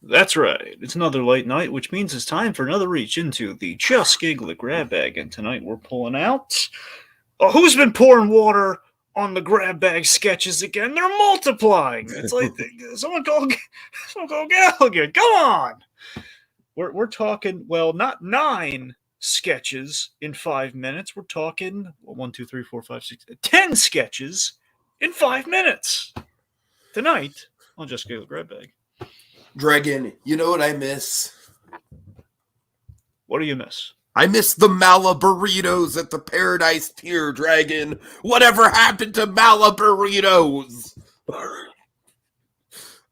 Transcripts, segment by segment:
That's right. It's another late night, which means it's time for another reach into the Just Giggle grab bag. And tonight we're pulling out. Oh, who's been pouring water on the grab bag sketches again? They're multiplying. It's like someone call, someone call Gallagher. Come on. We're talking. Well, not 9 sketches in 5 minutes. We're talking 10 sketches in 5 minutes tonight on Just Giggle grab bag. Dragon, you know what I miss? What do you miss? I miss the Mala burritos at the Paradise Pier, Dragon. Whatever happened to Mala burritos?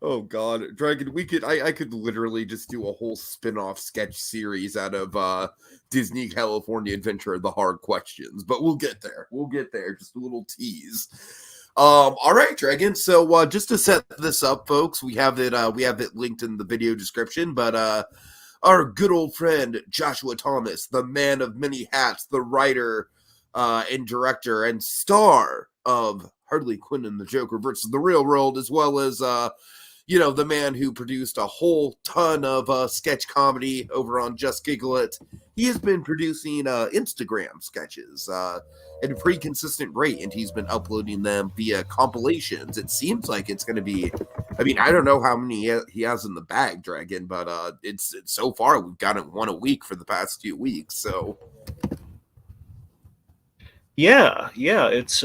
Oh God, Dragon, I could literally just do a whole spin-off sketch series out of Disney California Adventure, The Hard Questions, but we'll get there. Just a little tease. All right, Dragon. So just to set this up, folks, we have it linked in the video description, but our good old friend Joshua Thomas, the man of many hats, the writer and director and star of Harley Quinn and the Joker versus the Real World, as well as the man who produced a whole ton of sketch comedy over on Just Giggle It. He has been producing Instagram sketches at a pretty consistent rate, and he's been uploading them via compilations. It seems like it's going to be, I mean, I don't know how many he has in the bag, Dragon, but it's so far we've gotten one a week for the past 2 weeks. So yeah, it's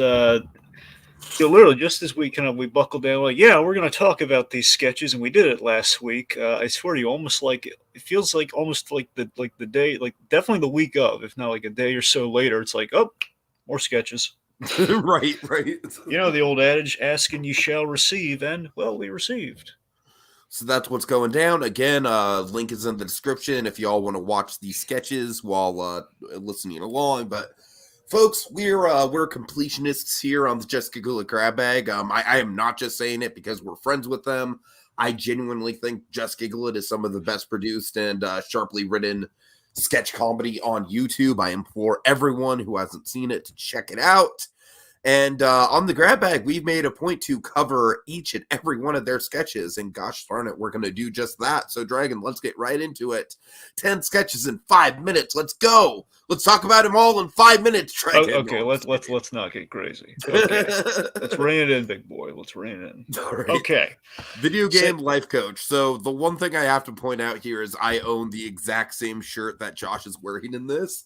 literally just as we we buckled down, like, yeah, we're going to talk about these sketches, and we did it last week. I swear to you, almost like it feels like almost like the day, like definitely the week of, if not like a day or so later, it's like, oh, more sketches. right. You know the old adage, asking you shall receive, and well, we received. So that's what's going down. Again, link is in the description if y'all want to watch these sketches while listening along. But folks, we're completionists here on the Just Giggle It grab bag. I am not just saying it because we're friends with them. I genuinely think Just Giggle It is some of the best produced and sharply written sketch comedy on YouTube. I implore everyone who hasn't seen it to check it out. And on the grab bag, we've made a point to cover each and every one of their sketches. And gosh darn it, we're going to do just that. So, Dragon, let's get right into it. 10 sketches in 5 minutes. Let's go. Let's talk about them all in 5 minutes, Dragon. Okay, let's not get crazy. Okay. Let's rein it in, big boy. Let's rein it in. Right. Okay. Video game life coach. So the one thing I have to point out here is I own the exact same shirt that Josh is wearing in this.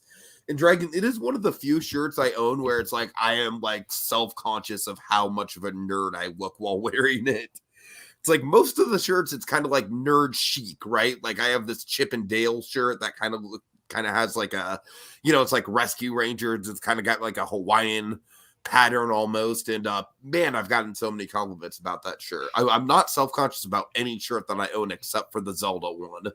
And Dragon, it is one of the few shirts I own where it's like I am like self-conscious of how much of a nerd I look while wearing it. It's like most of the shirts, it's kind of like nerd chic, right? Like I have this Chip and Dale shirt that kind of has like a, it's like Rescue Rangers. It's kind of got like a Hawaiian pattern almost. And man, I've gotten so many compliments about that shirt. I'm not self-conscious about any shirt that I own except for the Zelda one.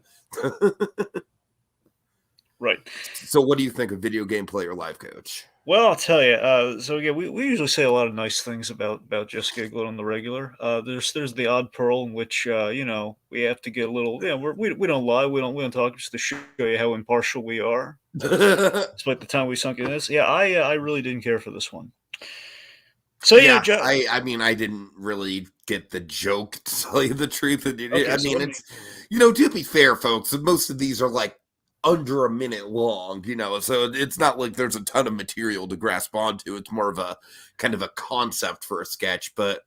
Right. So what do you think of video game player life coach? Well, I'll tell you. So again, we usually say a lot of nice things about Just Giggle on the regular. There's the odd pearl in which we have to get a little. Yeah, we don't lie. We don't talk just to show you how impartial we are. Despite the time we sunk in this, yeah, I really didn't care for this one. So yeah, I mean, I didn't really get the joke, to tell you the truth. Okay, I mean, it's to be fair, folks, most of these are like under a minute long, so it's not like there's a ton of material to grasp onto. It's more of a kind of a concept for a sketch. But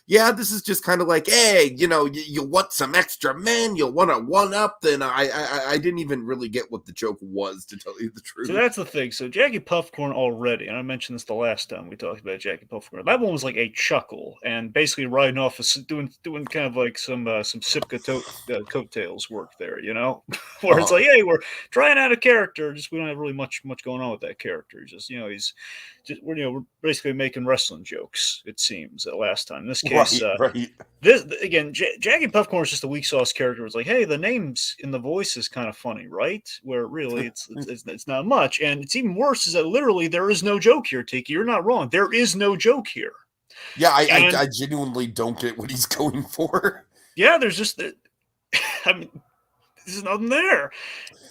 yeah, this is just kind of like, hey, you want some extra men, you want a one-up, then I didn't even really get what the joke was, to tell you the truth. So that's the thing. So Jackie Puffcorn already, and I mentioned this the last time we talked about Jackie Puffcorn, that one was like a chuckle, and basically riding off of doing kind of like some Sipka coattails work there, where it's like, hey, we're trying out a character, just we don't have really much going on with that character. Just we're basically making wrestling jokes, it seems, last time. In this case, right. This again, Jackie Puffcorn is just a weak sauce character. It's like, hey, the names in the voice is kind of funny, right? Where really it's not much, and it's even worse is that literally there is no joke here, Tiki. You're not wrong. There is no joke here. Yeah, I genuinely don't get what he's going for. Yeah, there's just, I mean, there's nothing there.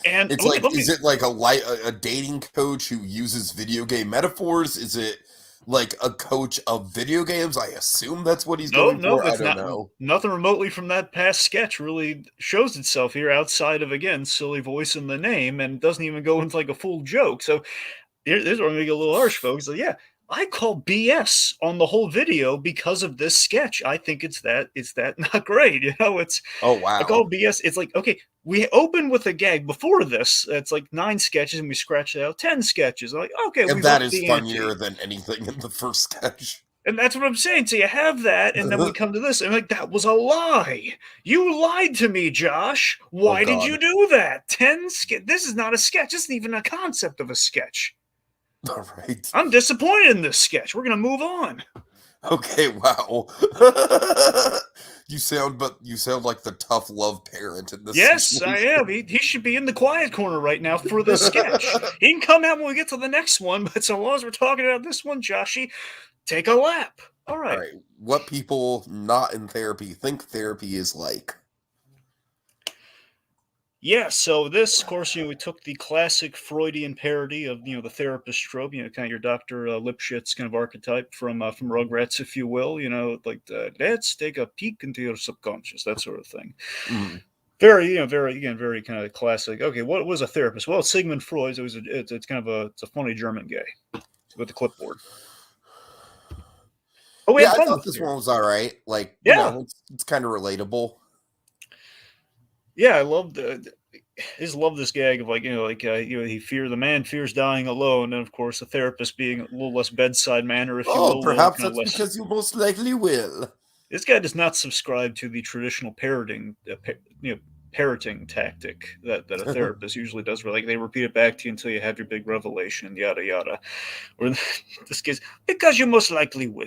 And it's is it like a dating coach who uses video game metaphors? Is it like a coach of video games. I assume that's what he's No, going no, for. I it's don't not. know. Nothing remotely from that past sketch really shows itself here outside of, again, silly voice in the name, and doesn't even go into like a full joke. So here's where I'm gonna get a little harsh, folks. So, yeah, I call BS on the whole video because of this sketch. I think it's that not great. Oh I call wow. BS. It's like, okay, we opened with a gag before this. It's like 9 sketches, and we scratched out 10 sketches. I'm like, okay, And we've that upped is the funnier ante. than anything in the first sketch. And that's what I'm saying. So you have that, and then we come to this, and like, that was a lie. You lied to me, Josh. Oh Why did you god. do that? This is not a sketch. This isn't even a concept of a sketch. All right. I'm disappointed in this sketch. We're gonna move on. Okay, wow. You sound like the tough love parent in this Yes, I situation. am. He should be in the quiet corner right now for this sketch. He can come out when we get to the next one, but so long as we're talking about this one, Joshy, take a lap. All All right. right, what people not in therapy think therapy is like. Yeah, so this, of course, we took the classic Freudian parody of, the therapist trope, kind of your Dr. Lipschitz kind of archetype from Rugrats, if you will, like, let's take a peek into your subconscious, that sort of thing. Mm. Very, very, again, very kind of classic. Okay, what was a therapist? Well, Sigmund Freud. It's kind of it's a funny German guy with the clipboard. Oh, we Yeah, had I fun thought with it this here. one was all right. Like, Yeah, it's kind of relatable. yeah, I love I just love this gag of, like, the man fears dying alone, and of course the therapist being a little less bedside manner, if you Oh, will, a little perhaps kind of that's less. because you most likely will. This guy does not subscribe to the traditional parroting tactic that a therapist usually does, where like they repeat it back to you until you have your big revelation, yada yada. Or this case, because you most likely will.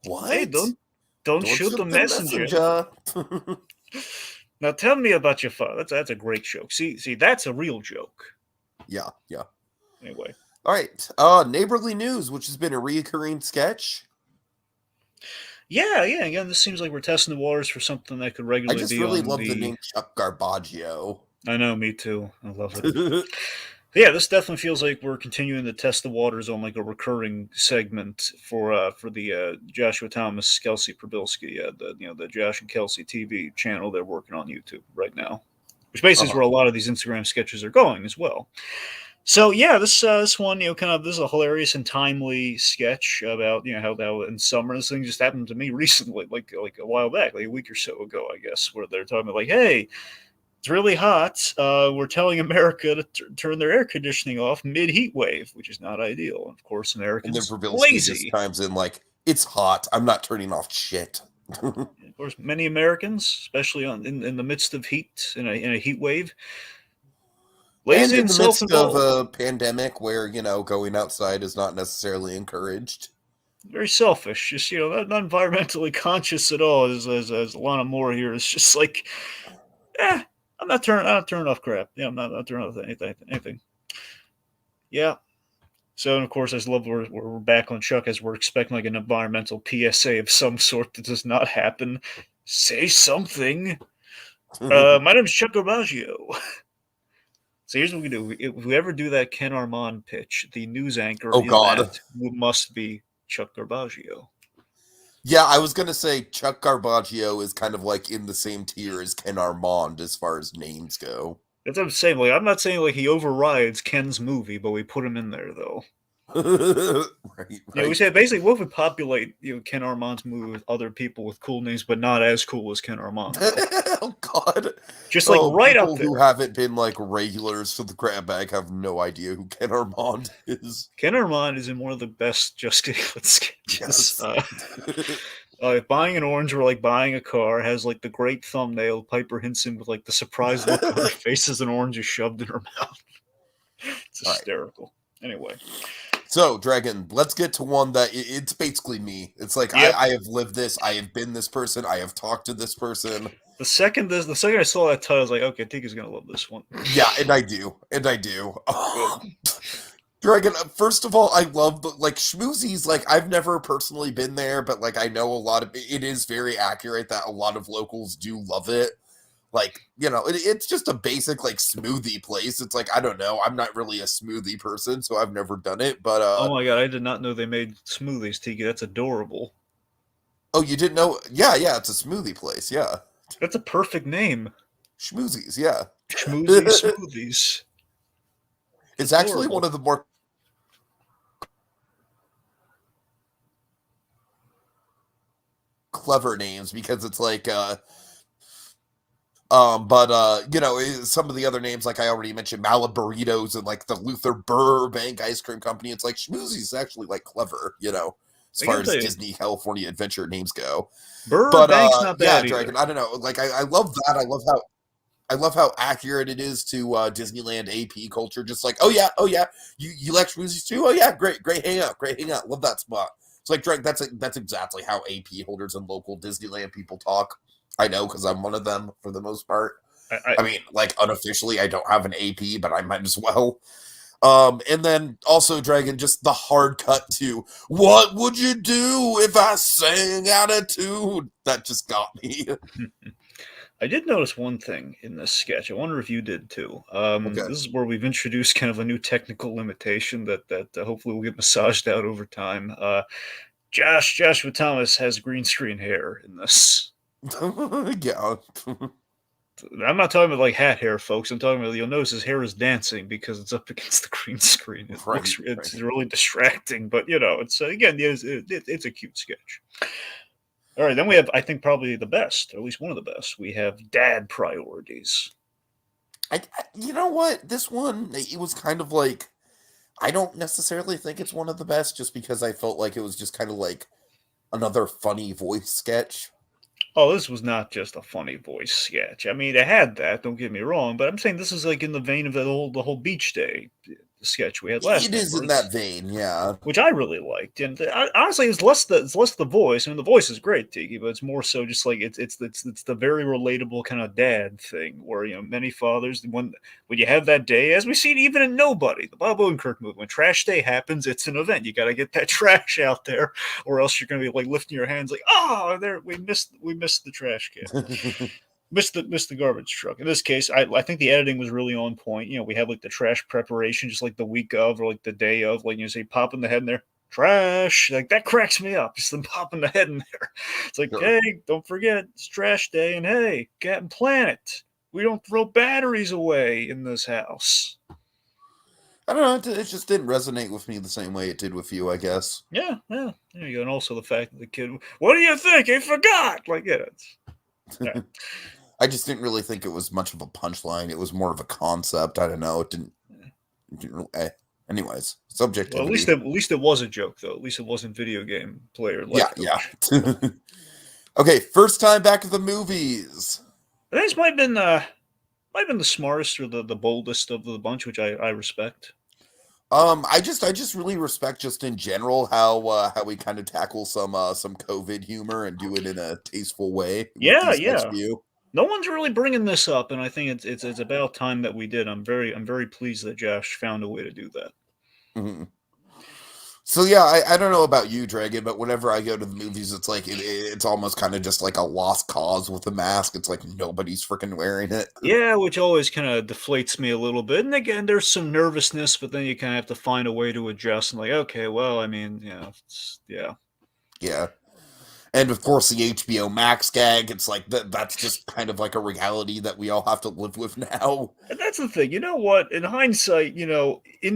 Hey, What? don't Don't shoot the shoot the messenger. messenger. Now tell me about your father. That's a great joke. See, that's a real joke. Yeah, yeah. Anyway, All right. Neighborly News, which has been a reoccurring sketch. yeah, yeah. Again, this seems like we're testing the waters for something that could I regularly just be really on love the the. name Chuck Garbaggio. I know, me too. I love it. Yeah, this definitely feels like we're continuing to test the waters on like a recurring segment for the Joshua Thomas Kelsey Probilski, the Josh and Kelsey TV channel they're working on YouTube right now, which basically is Uh-huh. where a lot of these Instagram sketches are going as well. So yeah, this one, this is a hilarious and timely sketch about how in summer, this thing just happened to me recently, like a while back, like a week or so ago, I guess, where they're talking about like, hey, it's really hot. We're telling America to turn their air conditioning off mid heat wave, which is not ideal. And of course, And then Americans Probilski just lazy. chimes in like, "It's hot. I'm not turning off shit." Of course, many Americans, especially in the midst of heat in a heat wave, And lazy in and the midst of self-involved. a pandemic where, going outside is not necessarily encouraged. Very selfish. Just not environmentally conscious at all. As Lana Moore here is just like, eh, I'm not turning off crap. Yeah, I'm not turning off anything. Yeah. So, and of course, I just love we're back on Chuck as we're expecting like an environmental PSA of some sort that does not happen. Say something. My name's Chuck Garbaggio. So here's what we do. If we ever do that Ken Armand pitch, the news anchor Oh in god. that must be Chuck Garbaggio. Yeah, I was gonna say Chuck Garbaggio is kind of like in the same tier as Ken Armand as far as names go. That's what I'm saying. Like, I'm not saying like he overrides Ken's movie, but we put him in there though. Right, We right. said basically, what if we populate Ken Armand's movie with other people with cool names, but not as cool as Ken Armand though? Oh god. Just like Oh, right up people who there. haven't been like regulars to the grab bag have no idea who Ken Armand is. Ken Armand is in one of the best Just Kidding sketches. Yes. Buying an orange or like buying a car has like the great thumbnail. Piper Hinson with like the surprised look on her face as an orange is shoved in her mouth. It's All right. hysterical. Anyway, So, Dragon, let's get to one that it's basically me. It's like yep. I have lived this, I have been this person, I have talked to this person. The second I saw that title, I was like, okay, I think he's gonna love this one. Yeah, and I do. Dragon, first of all, I love like schmoozies. Like I've never personally been there, but like I know a lot of it is very accurate that a lot of locals do love it. Like, it's just a basic like smoothie place. It's like, I don't know. I'm not really a smoothie person, so I've never done it. But Oh my god, I did not know they made smoothies, Tiki. That's adorable. oh, you didn't know? Yeah, yeah, it's a smoothie place. Yeah, That's a perfect name. schmoozies. Yeah, Schmoozy smoothies. it's actually Adorable. one of the more clever names because it's like but some of the other names, like I already mentioned, Malaburritos and like the Luther Burbank Ice Cream Company, it's like schmoozies is actually like clever, as I far gotta as tell you, Disney California Adventure names go. But Burbank's not yeah, bad either. Dragon, I don't know. Like I love that. I love how accurate it is to Disneyland AP culture. Just like, oh yeah, you like schmoozies too? Oh yeah, great, hang out, love that spot. It's like Drake. That's exactly how AP holders and local Disneyland people talk. I know because I'm one of them for the most part. I I mean, like unofficially, I don't have an AP, but I might as well. And then also, Dragon, just the hard cut to "What would you do if I sang out of tune?" That just got me. I did notice one thing in this sketch. I wonder if you did too. Okay. This is where we've introduced kind of a new technical limitation that hopefully will get massaged out over time. Joshua Thomas has green screen hair in this. Yeah. I'm not talking about like hat hair, folks. I'm talking about you'll notice his hair is dancing because it's up against the green screen. Right. It's really distracting, but it's again it's a cute sketch. All right, then we have I think probably the best, or at least one of the best. We have dad priorities. You know what? This one, it was kind of like, I don't necessarily think it's one of the best just because I felt like it was just kind of like another funny voice sketch. Oh, this was not just a funny voice sketch. I mean, it had that. Don't get me wrong, but I'm saying this is like in the vein of the whole beach day sketch we had last It time, is where in that vein, yeah. which I really liked. And honestly, it's less the voice. I mean, the voice is great, Tiki, but it's more so just like it's the very relatable kind of dad thing where many fathers when you have that day, as we see it even in Nobody, the Bob Odenkirk movie, when trash day happens, it's an event. You got to get that trash out there, or else you're going to be like lifting your hands like, oh, there we missed the trash can. Missed the garbage truck. In this case, I think the editing was really on point. We had like the trash preparation just like the week of or like the day of, like say popping the head in there. Trash. Like that cracks me up. Just them popping the head in there. It's like, Sure. hey, don't forget it's trash day, and hey, Captain Planet. We don't throw batteries away in this house. I don't know, it just didn't resonate with me the same way it did with you, I guess. Yeah, yeah. There you go. And also the fact that the kid, what do you think? He forgot. Like, yeah. I just didn't really think it was much of a punchline. It was more of a concept. I don't know. It didn't really, anyways, Well, subjectivity. at least it was a joke though. At least it wasn't video game player Yeah, life yeah. coach. Okay, first time back at the movies. I think this might have been the smartest or the boldest of the bunch, which I respect. I just really respect just in general how we kind of tackle some COVID humor and do it in a tasteful way with Yeah, these next yeah. few. No one's really bringing this up, and I think it's about time that we did. I'm very pleased that Josh found a way to do that. Mhm. So yeah, I don't know about you, Dragon, but whenever I go to the movies, it's like it's almost kind of just like a lost cause with the mask. It's like nobody's freaking wearing it. Yeah, which always kind of deflates me a little bit. And again, there's some nervousness, but then you kind of have to find a way to adjust. And like, okay, well, I mean, yeah. Yeah. And of course, the HBO Max gag. It's like that's just kind of like a reality that we all have to live with now. And that's the thing. You know what? In hindsight, in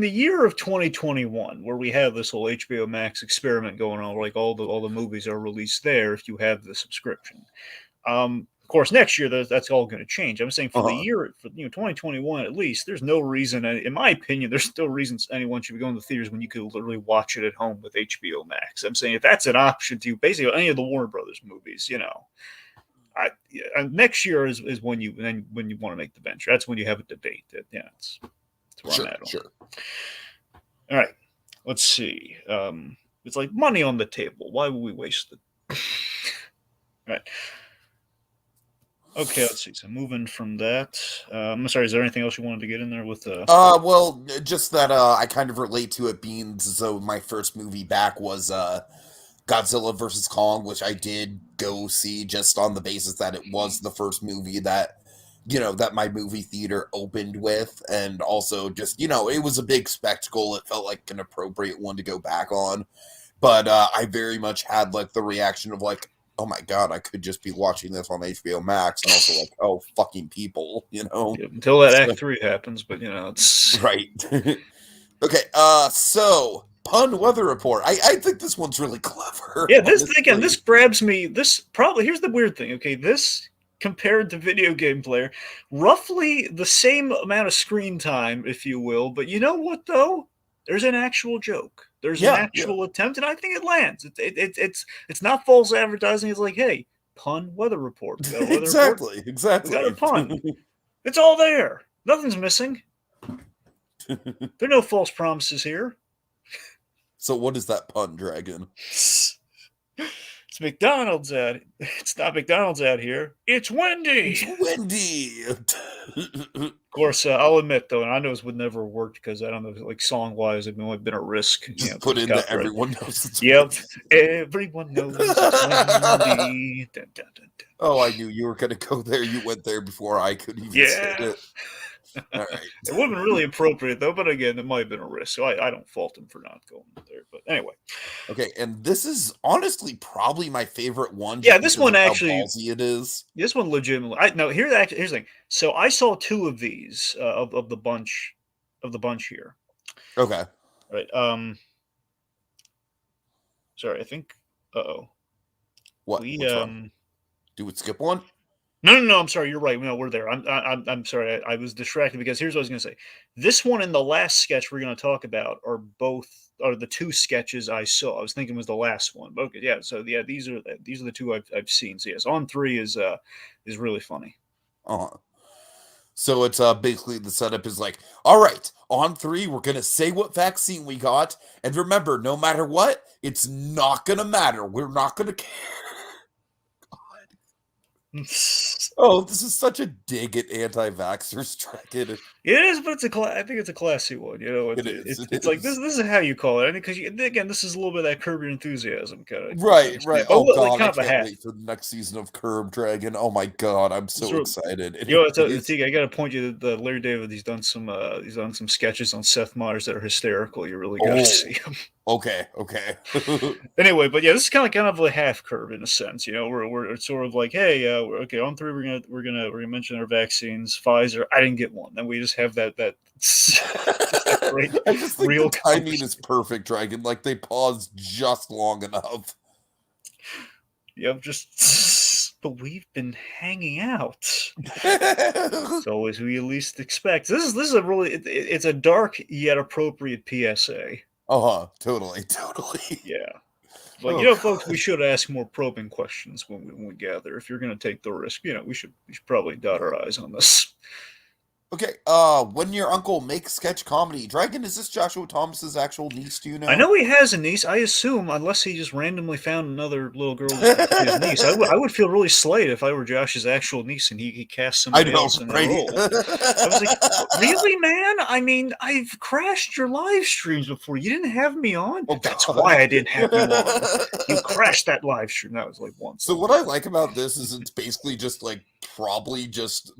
the year of 2021, where we have this whole HBO Max experiment going on, like all the movies are released there if you have the subscription. Of course, next year that's all going to change. I'm saying for the Uh-huh. year, for 2021 at least, there's no reason, in my opinion, there's still reasons anyone should be going to the theaters when you could literally watch it at home with HBO Max. I'm saying if that's an option to you, basically any of the Warner Brothers movies, next year is when you want to make the venture. That's when you have a debate. That's where I'm Sure, at on sure. it. All right, let's see. It's like money on the table. Why would we waste it? All right. Okay, let's see. So moving from that, I'm sorry. Is there anything else you wanted to get in there with? Well, just that I kind of relate to it being so my first movie back was Godzilla versus Kong, which I did go see just on the basis that it was the first movie that that my movie theater opened with, and also just, it was a big spectacle. It felt like an appropriate one to go back on. But I very much had like the reaction of like, oh my God, I could just be watching this on HBO Max, and also like, oh, fucking people, Yeah, until that So- Act 3 happens, but it's right. Okay, so pun weather report. I think this one's really clever. yeah. This honestly. again, this grabs me. This probably here's the weird thing. Okay, this compared to video game player, roughly the same amount of screen time, if you will. But you know what though? There's an actual joke. There's an Yeah. actual attempt, and I think it lands. It's not false advertising. It's like, hey, pun weather report. We got a weather report. Exactly. We got a pun. It's all there. Nothing's missing. There are no false promises here. So what is that pun, Dragon? It's McDonald's out. It's not McDonald's out here. It's Wendy. It's Wendy. Of course, I'll admit though, and I know this would never work because I don't know, like song wise, it might have been a risk. Just put in that everyone knows. It's Yep, everyone knows it's Wendy. Dun, dun, dun, dun. Oh, I knew you were going to go there. You went there before I could even say it. All right. It would have been really appropriate though, but again, it might have been a risk. So I don't fault him for not going there. But anyway, Okay, and this is honestly probably my favorite one. Yeah, this one how actually- ballsy it is. this one legitimately. Here's the thing. So I saw two of these of the bunch here. Okay. Right. Sorry, I think. Uh-oh. What? We What's wrong? Do it skip one? No. I'm sorry. You're right. No, we're there. I'm sorry. I was distracted because here's what I was going to say. This one and the last sketch we're going to talk about are the two sketches I saw. I was thinking it was the last one. But okay, yeah. So yeah, these are the two I've seen. So yes, On 3 is really funny. Uh-huh. So it's basically the setup is like, all right, on 3, we're gonna say what vaccine we got, and remember, no matter what, it's not gonna matter. We're not gonna care. Oh, this is such a dig at anti-vaxxers, Dragon. It is, but I think it's a classy one. It is, it It's like this. is. This is how you call it. I mean, because again, this is a little bit of that Curb Your Enthusiasm kind of Right. But Oh like god, kind I of a can't half. wait for the next season of Curb, Dragon. Oh my god, I'm so real- excited. I got to point you to the Larry David. He's done some sketches on Seth Meyers that are hysterical. You really got to see them. Okay. Anyway, but yeah, this is kind of a half Curb in a sense. We're it's sort of like, hey, okay, on 3 we're gonna mention our vaccines. Pfizer, I didn't get one. Then we just have that great I just think real the timing is perfect, Dragon. Like they paused just long enough. Yep, but we've been hanging out. It's always who you least expect. This is a really it's a dark yet appropriate PSA. Totally. Yeah. But folks, we should ask more probing questions when we gather. If you're going to take the risk, we should probably dot our I's on this. Okay, when your uncle makes sketch comedy, Dragon, is this Joshua Thomas's actual niece? Do you know? I know he has a niece. I assume, unless he just randomly found another little girl his niece, I would feel really slighted if I were Josh's actual niece and he cast somebody else in that role. I was like, really, man? I mean, I've crashed your live streams before. You didn't have me on. Oh, That's God. why I didn't have you on. You crashed that live stream. That was like once. So what I like about this is it's basically just like probably just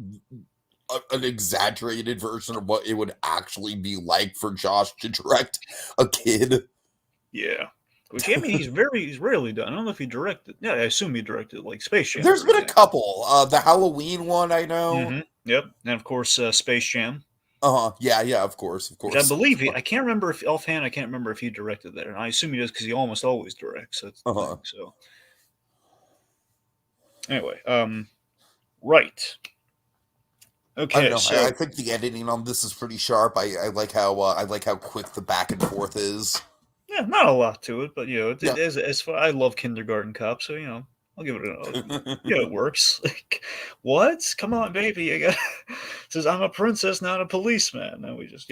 an exaggerated version of what it would actually be like for Josh to direct a kid. Yeah. Which, I mean, he's rarely done. I don't know if he directed. Yeah, I assume he directed like Space Jam. There's been a couple. The Halloween one, I know. Mm-hmm. Yep. And of course, Space Jam. Yeah, of course. Which I believe I can't remember if offhand. I can't remember if he directed that, and I assume he does because he almost always directs. That's the thing, so anyway, right. Okay, I think the editing on this is pretty sharp. I like how quick the back and forth is. Yeah, not a lot to it, but as far, I love Kindergarten Cop, so I'll give it a it works. Like, what? Come on, baby! You got says I'm a princess, not a policeman. And we just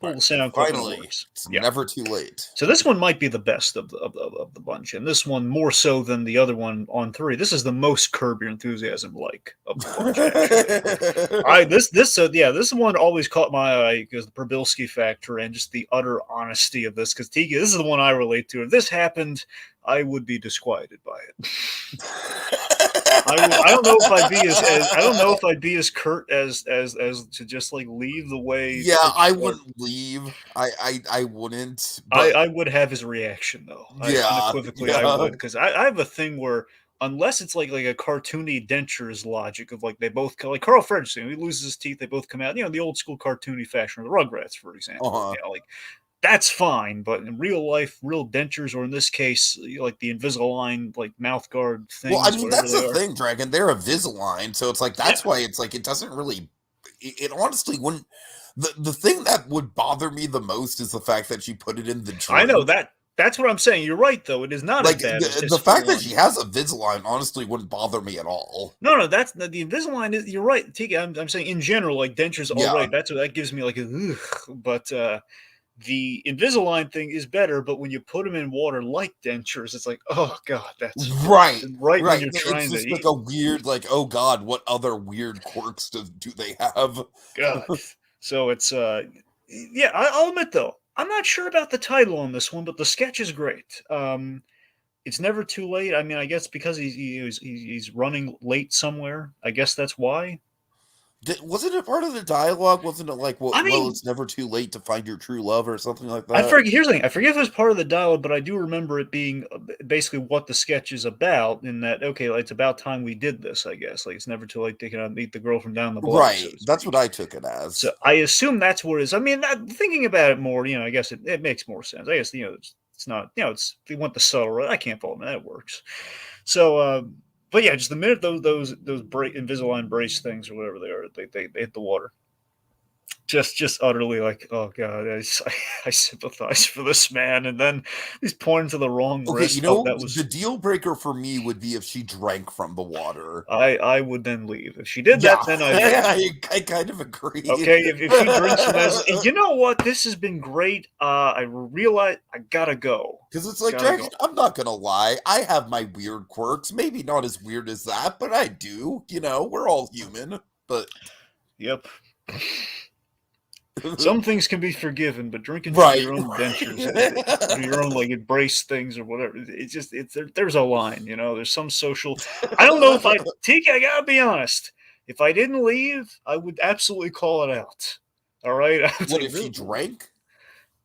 pull the sound clip. Finally, it's never too late. So this one might be the best of the bunch, and this one more so than the other one on 3. This is the most Curb Your Enthusiasm like of the bunch. This one always caught my eye because the Probilski factor and just the utter honesty of this. Because Tiki, this is the one I relate to. If this happened, I would be disquieted by it. I don't know if I'd be as I don't know if I'd be as curt as to just like leave the way. Yeah, Like, I or wouldn't leave. I wouldn't. But I would have his reaction though. I yeah, unequivocally I yeah. would because I have a thing where unless it's like a cartoony dentures logic of like they both like Carl Frederickson, he loses his teeth, they both come out. You know, the old school cartoony fashion of the Rugrats, for example. Uh-huh. You know, like that's fine, but in real life, real dentures, or in this case, like the Invisalign like mouth guard Well, I things, mean, whatever that's they the are. thing, Dragon. They're a Visalign, so it's like Yeah, that's why it's like it doesn't really. It honestly wouldn't. The thing that would bother me the most is the fact that she put it in the I know drink. that. That's what I'm saying. You're right, though. It is not as Like bad as the fact full that on. she has a Visalign honestly wouldn't bother me at all. No, that's the Invisalign. Is you're right, Tika. I'm saying in general, like dentures. All Yeah, right, that's what that gives me like a. Ugh. But the Invisalign thing is better. But when you put them in water like dentures, it's like, oh god, that's right, right when right. you're It's trying to just like eat. a weird, like, oh god, what other weird quirks do they have? God. So it's yeah. I'll admit though, I'm not sure about the title on this one, but the sketch is great. It's never too late. I mean, I guess because he's running late somewhere. I guess that's why. Wasn't it part of the dialogue? Wasn't it like, I well, mean, it's never too late to find your true love or something like I that? forget. Here's the thing. I forget if it was part of the dialogue, but I do remember it being basically what the sketch is about. In that, okay, like, it's about time we did this. I guess like it's never too late to meet the girl from down the block, so Right. to That's what speak. I took it So as. I assume that's what it is. I mean, thinking about it more, I guess it makes more sense. I guess it's not, they went the subtle route. I can't fault them. That works. So, but yeah, just the minute those Invisalign brace things or whatever they are, they hit the water. Just utterly like, oh god, I sympathize for this man, and then he's pointing to the wrong Okay, wrist. Oh, that the was deal breaker for me would be if she drank from the water. I would then leave. If she did Yeah, that, then I'd leave. I kind of agree. Okay, if she drinks from as you know what, this has been great. I realize I gotta go. Because it's like, Gotta Dragon, go. I'm not gonna lie, I have my weird quirks. Maybe not as weird as that, but I do. We're all human. But Yep. Some things can be forgiven, but drinking from right, your own dentures, or your own right. like brace things or whatever, there's a line. There's some social. I don't know if TK. I gotta be honest. If I didn't leave, I would absolutely call it out. All right, I would What say if she drank?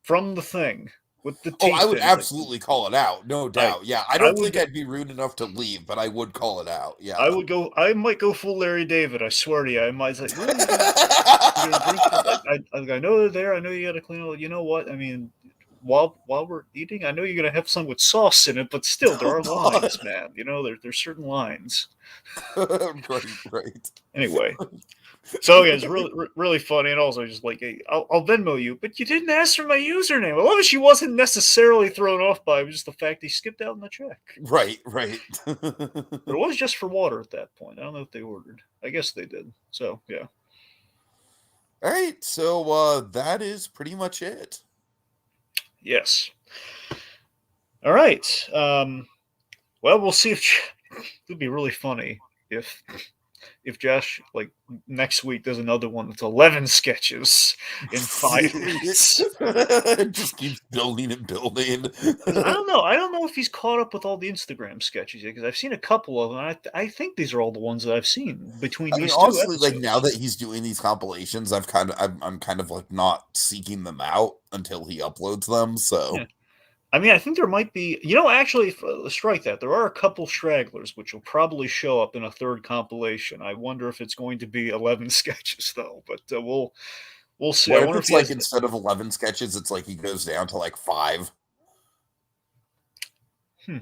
from the thing with the Oh, I teeth would in. Like, absolutely call it out, no I doubt. Yeah, I I don't think would I'd be rude enough to leave, but I would call it out. I Yeah. would go. I might go full Larry David. I swear to you. I might say, really, you're gonna drink from. I know they're there. I know you got to clean all. You know what? I mean, while we're eating, I know you're gonna have some with sauce in it, but still, there Oh are God. lines, man. There's certain lines. Right, right. Anyway, so yeah, it's really funny, and also just like, hey, I'll Venmo you, but you didn't ask for my username. I love it. She wasn't necessarily thrown off by it, just the fact he skipped out on the check. Right, right. But it was just for water at that point. I don't know if they ordered. I guess they did. So yeah. All right, so that is pretty much it. Yes. All right. Well, we'll see if it'd be really funny if Josh like next week does another one that's 11 sketches in 5 minutes. It just keeps building and building. Because I don't know. I don't know if he's caught up with all the Instagram sketches yet. Because I've seen a couple of them. I think these are all the ones that I've seen between I mean, these two honestly, like now episodes. that he's doing these compilations, I'm kind of like not seeking them out until he uploads them. So Yeah. I mean, I think there might be, actually, strike that. There are a couple stragglers which will probably show up in a third compilation. I wonder if it's going to be 11 sketches, though. But we'll see. I what if wonder if it's he like has. instead of 11 sketches, it's like he goes down to like 5 Hmm.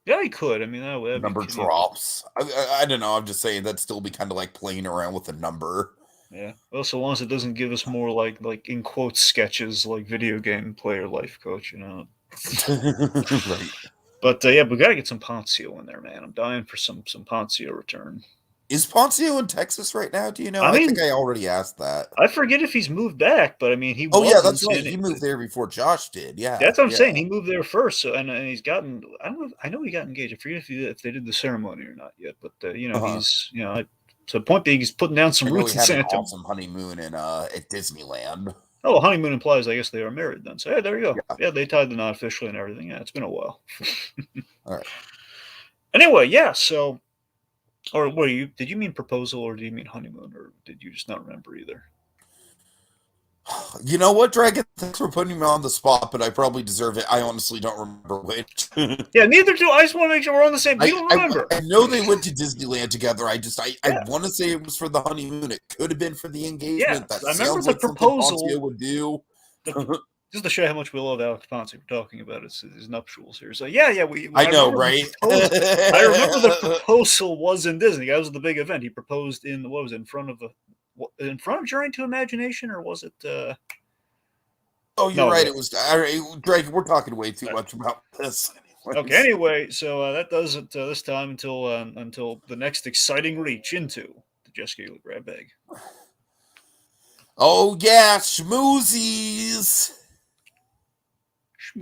Yeah, he could. I mean, that'd be number drops. I don't know. I'm just saying that'd still be kind of like playing around with the number. Yeah. Well, so long as it doesn't give us more like in quotes sketches like video game player life coach. Right. But yeah, we gotta get some Ponzio in there, man. I'm dying for some Ponzio return. Is Poncio in Texas right now? Do you know? I I think mean, I already asked that. I forget if he's moved back, but I mean, he Oh yeah, was in that's right. San. He moved there before Josh did. Yeah, That's what I'm yeah. saying. He moved there first, so and he's gotten. I don't know. I know he got engaged. I forget if they did the ceremony or not yet, but Uh-huh. he's so the point being, he's putting down some I know he roots in had an Santa. awesome honeymoon in at Disneyland. Oh, honeymoon implies I guess they are married then. So yeah, there you go. Yeah. Yeah, they tied the knot officially and everything. Yeah, it's been a while. All right. Anyway, yeah. So Or what did you mean proposal or did you mean honeymoon or did you just not remember either? You know what, Dragon? Thanks for putting me on the spot, but I probably deserve it. I honestly don't remember which. Yeah, neither do I. Just want to make sure we're on the same. You don't I, remember? I know they went to Disneyland together. I Yeah, want to say it was for the honeymoon. It could have been for the yeah. engagement. That I remember sounds the like something proposal. Ponzio would do. Just to show how much we love Alex Ponce, we're talking about his nuptials here. So yeah, I I know, remember right? the proposal. I remember the proposal was in Disney. That was the big event. He proposed in what was it, in front of Journey to Imagination, or was it? Oh, you're No, right. wait. It was Dragon. We're talking way too much about this. Okay. Anyway, so that does it this time until the next exciting reach into the Just Giggle Grab Bag. Oh yeah, schmoozies.